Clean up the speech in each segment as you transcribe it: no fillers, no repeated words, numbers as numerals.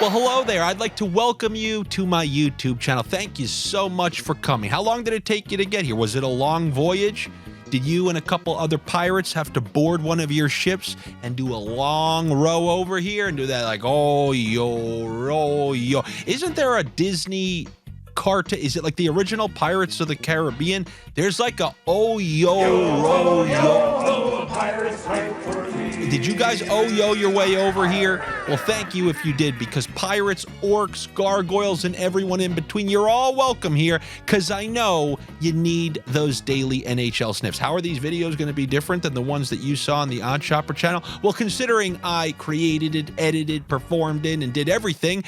Well, hello there. I'd like to welcome you to my YouTube channel. Thank you so much for coming. How long did it take you to get here? Was it a long voyage? Did you and a couple other pirates have to board one of your ships and do a long row over here and do that like, oh, yo? Isn't there a Disney cartoon? Is it like the original Pirates of the Caribbean? There's like a oh, yo, pirates fight for me. Did you guys oh-yo your way over here? Well, thank you if you did, because pirates, orcs, gargoyles, and everyone in between, you're all welcome here, because I know you need those daily NHL sniffs. How are these videos going to be different than the ones that you saw on the Odd Shopper channel? Well, considering I created it, edited, performed in, and did everything,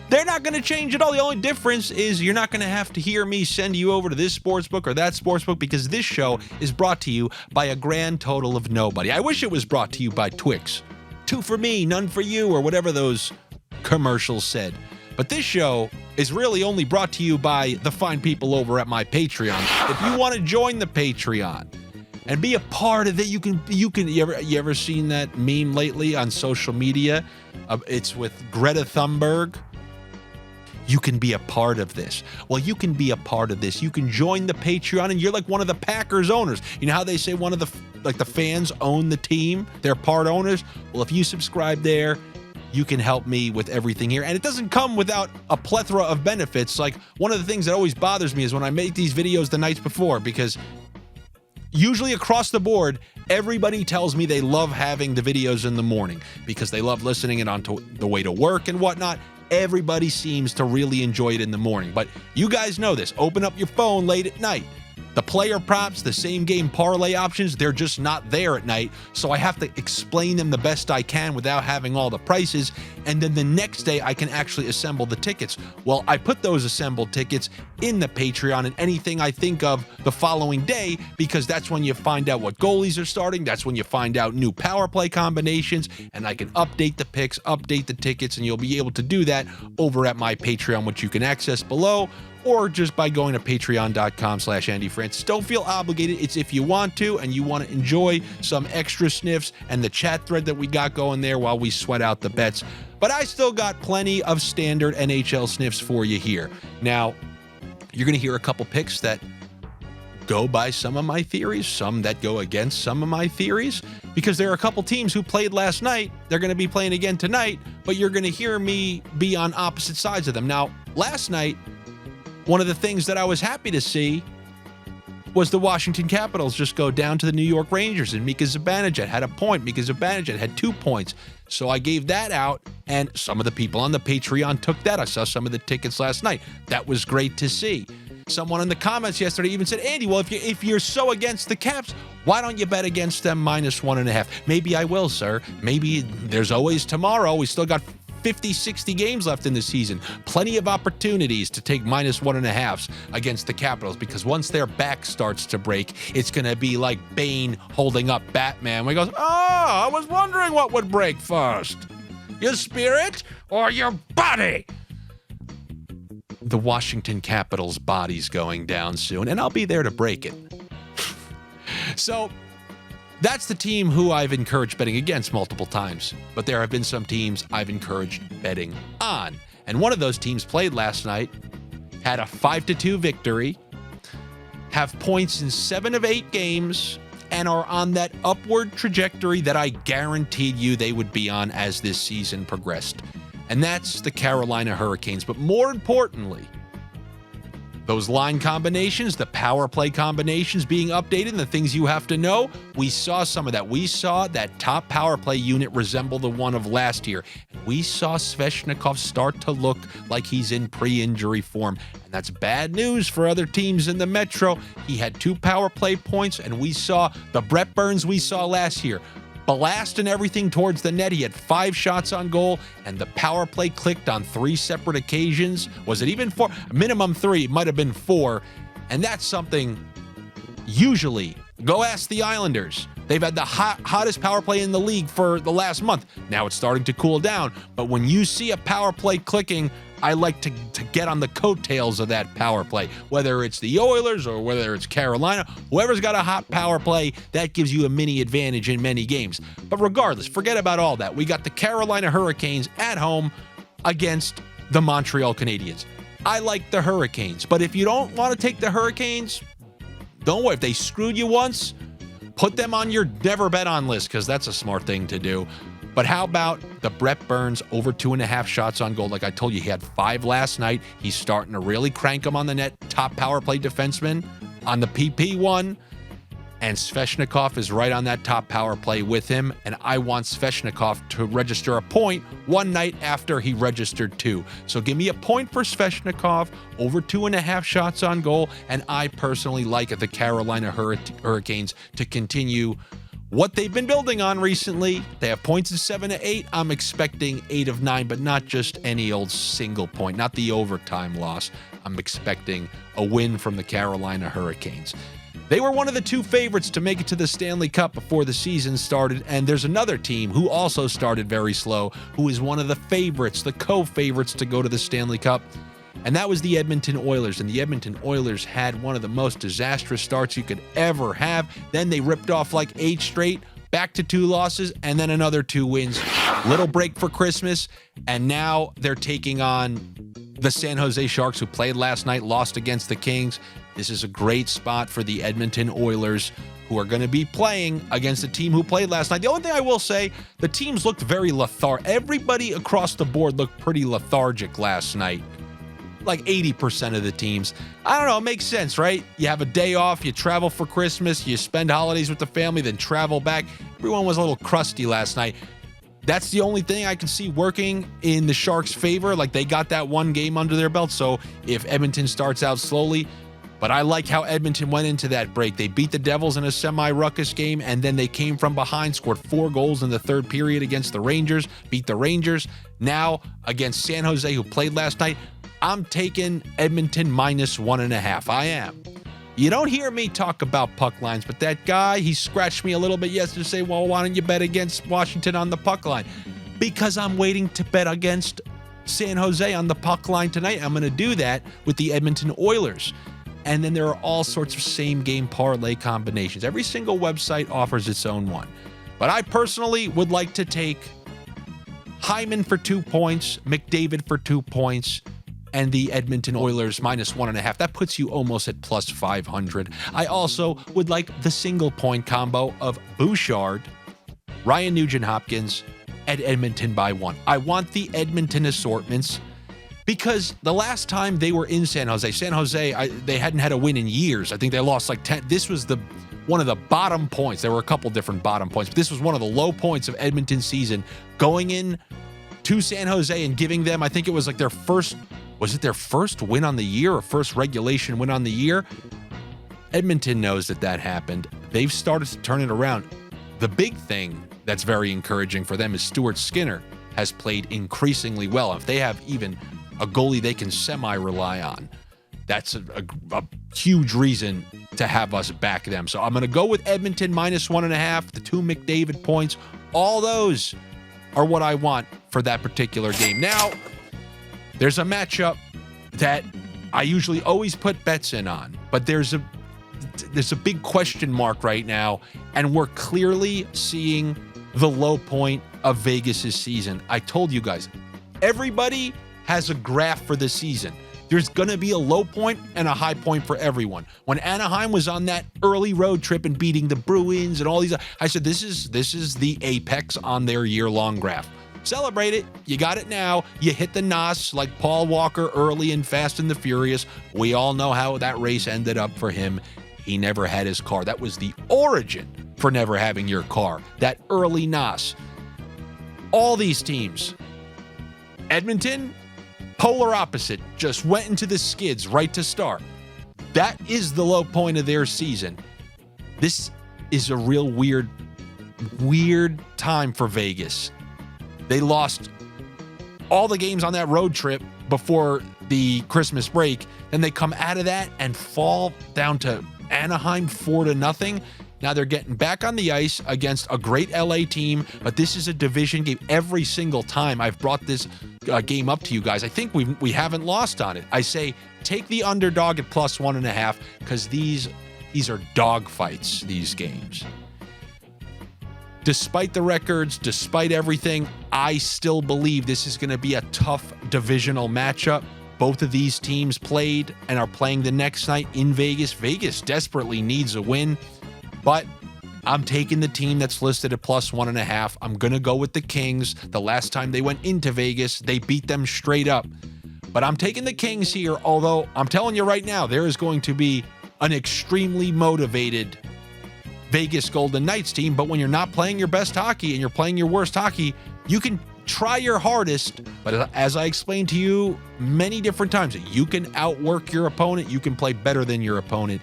they're not going to change at all. The only difference is you're not going to have to hear me send you over to this sportsbook or that sportsbook, because this show is brought to you by a grand total of nobody. I wish it was brought to you by Twix. 2 for me, none for you, or whatever those commercials said. But this show is really only brought to you by the fine people over at my Patreon. If you want to join the Patreon and be a part of it, you ever seen that meme lately on social media? It's with Greta Thunberg. You can be a part of this. Well, you can be a part of this. You can join the Patreon, and you're like one of the Packers owners. You know how they say one of the fans own the team? They're part owners? Well, if you subscribe there, you can help me with everything here. And it doesn't come without a plethora of benefits. Like, one of the things that always bothers me is when I make these videos the nights before, because usually across the board, everybody tells me they love having the videos in the morning because they love listening it on the way to work and whatnot. Everybody seems to really enjoy it in the morning, but you guys know this. Open up your phone late at night. The player props, the same game parlay options, they're just not there at night, so I have to explain them the best I can without having all the prices, and then the next day I can actually assemble the tickets. Well, I put those assembled tickets in the Patreon and anything I think of the following day, because that's when you find out what goalies are starting, that's when you find out new power play combinations, and I can update the picks, update the tickets, and you'll be able to do that over at my Patreon, which you can access below, or just by going to patreon.com/AndyFrancis. Don't feel obligated. It's if you want to and you want to enjoy some extra sniffs and the chat thread that we got going there while we sweat out the bets. But I still got plenty of standard NHL sniffs for you here. Now, you're going to hear a couple picks that go by some of my theories, some that go against some of my theories, because there are a couple teams who played last night. They're going to be playing again tonight, but you're going to hear me be on opposite sides of them. Now, last night, one of the things that I was happy to see was the Washington Capitals just go down to the New York Rangers, and Mika Zibanejad had a point. Mika Zibanejad had 2 points. So I gave that out, and some of the people on the Patreon took that. I saw some of the tickets last night. That was great to see. Someone in the comments yesterday even said, Andy, well, if you're so against the Caps, why don't you bet against them -1.5? Maybe I will, sir. Maybe there's always tomorrow. We still got 50, 60 games left in the season. Plenty of opportunities to take -1.5s against the Capitals, because once their back starts to break, it's going to be like Bane holding up Batman when he goes, I was wondering what would break first. Your spirit or your body? The Washington Capitals' body's going down soon, and I'll be there to break it. So, that's the team who I've encouraged betting against multiple times, but there have been some teams I've encouraged betting on. And one of those teams played last night, had a 5-2 victory, have points in 7 of 8 games, and are on that upward trajectory that I guaranteed you they would be on as this season progressed. And that's the Carolina Hurricanes. But more importantly, those line combinations, the power play combinations being updated, and the things you have to know, we saw some of that. We saw that top power play unit resemble the one of last year. And we saw Svechnikov start to look like he's in pre-injury form. And that's bad news for other teams in the Metro. He had 2 power play points, and we saw the Brett Burns we saw last year. Blasting everything towards the net. He had 5 shots on goal, and the power play clicked on 3 separate occasions. Was it even 4? Minimum 3. It might have been 4. And that's something usually, go ask the Islanders. They've had the hottest power play in the league for the last month. Now it's starting to cool down. But when you see a power play clicking, I like to get on the coattails of that power play. Whether it's the Oilers or whether it's Carolina, whoever's got a hot power play, that gives you a mini advantage in many games. But regardless, forget about all that. We got the Carolina Hurricanes at home against the Montreal Canadiens. I like the Hurricanes, but if you don't want to take the Hurricanes, don't worry. If they screwed you once, put them on your never bet on list, because that's a smart thing to do. But how about the Brett Burns over 2.5 shots on goal? Like I told you, he had 5 last night. He's starting to really crank them on the net. Top power play defenseman on the PP one. And Svechnikov is right on that top power play with him. And I want Svechnikov to register a point one night after he registered 2. So give me a point for Svechnikov over 2.5 shots on goal. And I personally like the Carolina Hurricanes to continue what they've been building on recently. They have points of 7 to 8. I'm expecting 8 of 9, but not just any old single point, not the overtime loss. I'm expecting a win from the Carolina Hurricanes. They were one of the 2 favorites to make it to the Stanley Cup before the season started, and there's another team who also started very slow, who is one of the favorites, the co-favorites to go to the Stanley Cup, and that was the Edmonton Oilers. And the Edmonton Oilers had one of the most disastrous starts you could ever have. Then they ripped off like 8 straight, back to 2 losses, and then another 2 wins. Little break for Christmas, and now they're taking on the San Jose Sharks, who played last night, lost against the Kings. This is a great spot for the Edmonton Oilers, who are going to be playing against a team who played last night. The only thing I will say, the teams looked very lethargic. Everybody across the board looked pretty lethargic last night. Like 80% of the teams. I don't know, it makes sense, right? You have a day off, you travel for Christmas, you spend holidays with the family, then travel back. Everyone was a little crusty last night. That's the only thing I can see working in the Sharks' favor. Like, they got that 1 game under their belt, so if Edmonton starts out slowly, but I like how Edmonton went into that break. They beat the Devils in a semi-ruckus game, and then they came from behind, scored 4 goals in the 3rd period against the Rangers, beat the Rangers. Now, against San Jose, who played last night, I'm taking Edmonton minus 1.5. I am. You don't hear me talk about puck lines, but that guy, he scratched me a little bit yesterday to say, well, why don't you bet against Washington on the puck line? Because I'm waiting to bet against San Jose on the puck line tonight. I'm going to do that with the Edmonton Oilers. And then there are all sorts of same-game parlay combinations. Every single website offers its own one. But I personally would like to take Hyman for 2 points, McDavid for 2 points, and the Edmonton Oilers minus 1.5. That puts you almost at plus 500. I also would like the single-point combo of Bouchard, Ryan Nugent-Hopkins, and Edmonton by 1. I want the Edmonton assortments, because the last time they were in San Jose, they hadn't had a win in years. I think they lost like 10. This was one of the bottom points. There were a couple different bottom points, but this was one of the low points of Edmonton's season. Going in to San Jose and giving them, I think it was like their first win on the year or first regulation win on the year? Edmonton knows that happened. They've started to turn it around. The big thing that's very encouraging for them is Stuart Skinner has played increasingly well. If they have even a goalie they can semi-rely on, that's a huge reason to have us back them. So I'm going to go with Edmonton minus 1.5, the 2 McDavid points. All those are what I want for that particular game. Now, there's a matchup that I usually always put bets in on, but there's a big question mark right now, and we're clearly seeing the low point of Vegas's season. I told you guys, everybody has a graph for the season. There's going to be a low point and a high point for everyone. When Anaheim was on that early road trip and beating the Bruins and all these, I said, this is the apex on their year-long graph. Celebrate it. You got it now. You hit the NOS like Paul Walker early in Fast and the Furious. We all know how that race ended up for him. He never had his car. That was the origin for never having your car. That early NOS. All these teams. Edmonton, polar opposite, just went into the skids right to start. That is the low point of their season. This is a real weird time for Vegas. They lost all the games on that road trip before the Christmas break. Then they come out of that and fall down to Anaheim 4-0. Now they're getting back on the ice against a great LA team, but this is a division game. Every single time I've brought this game up to you guys, I think we haven't lost on it. I say take the underdog at plus 1.5 because these are dog fights, these games. despite the records, despite everything, I still believe this is going to be a tough divisional matchup. Both of these teams played and are playing the next night in Vegas. Vegas desperately needs a win, but I'm taking the team that's listed at +1.5. I'm going to go with the Kings. The last time they went into Vegas, they beat them straight up. But I'm taking the Kings here, although I'm telling you right now, there is going to be an extremely motivated Vegas Golden Knights team. But when you're not playing your best hockey and you're playing your worst hockey, you can try your hardest. But as I explained to you many different times, you can outwork your opponent. You can play better than your opponent.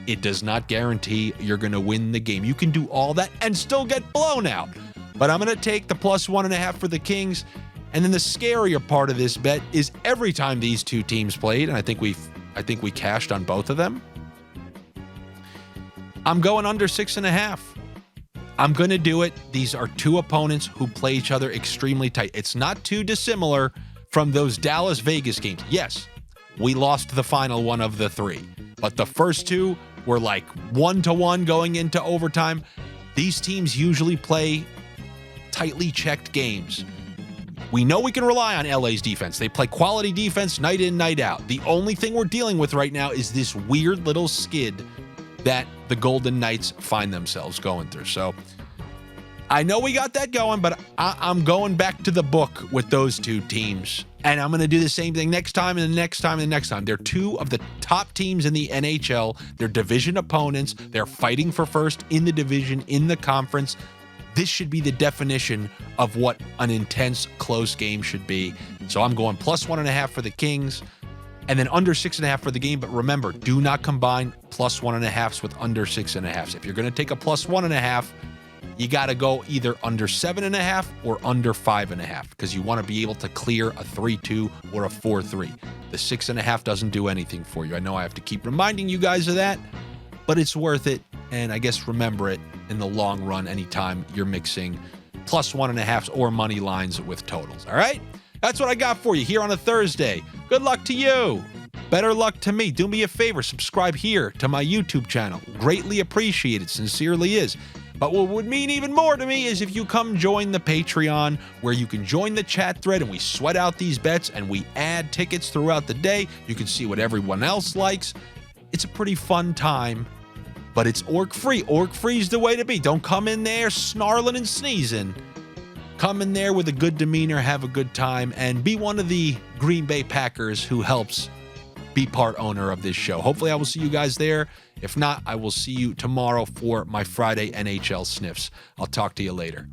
It does not guarantee you're going to win the game. You can do all that and still get blown out. But I'm going to take the +1.5 for the Kings. And then the scarier part of this bet is every time these two teams played, and I think we cashed on both of them, I'm going under 6.5. I'm going to do it. These are two opponents who play each other extremely tight. It's not too dissimilar from those Dallas-Vegas games. Yes, we lost the final one of the three, but the first two were like 1-1 going into overtime. These teams usually play tightly checked games. We know we can rely on LA's defense. They play quality defense night in, night out. The only thing we're dealing with right now is this weird little skid that the Golden Knights find themselves going through. So I know we got that going, but I'm going back to the book with those two teams. And I'm going to do the same thing next time and the next time and the next time. They're two of the top teams in the NHL. They're division opponents. They're fighting for first in the division, in the conference. This should be the definition of what an intense, close game should be. So I'm going +1.5 for the Kings and then under 6.5 for the game. But remember, do not combine +1.5s with under 6.5s. If you're going to take a +1.5, you got to go either under 7.5 or under 5.5 because you want to be able to clear a 3-2 or a 4-3. The 6.5 doesn't do anything for you. I know I have to keep reminding you guys of that, but it's worth it. And I guess remember it in the long run anytime you're mixing +1.5s or money lines with totals. All right? That's what I got for you here on a Thursday. Good luck to you. Better luck to me. Do me a favor. Subscribe here to my YouTube channel. Greatly appreciated. Sincerely is. But what would mean even more to me is if you come join the Patreon, where you can join the chat thread and we sweat out these bets and we add tickets throughout the day. You can see what everyone else likes. It's a pretty fun time, but it's orc-free. Orc-free the way to be. Don't come in there snarling and sneezing. Come in there with a good demeanor, have a good time, and be one of the Green Bay Packers who helps be part owner of this show. Hopefully I will see you guys there. If not, I will see you tomorrow for my Friday NHL sniffs. I'll talk to you later.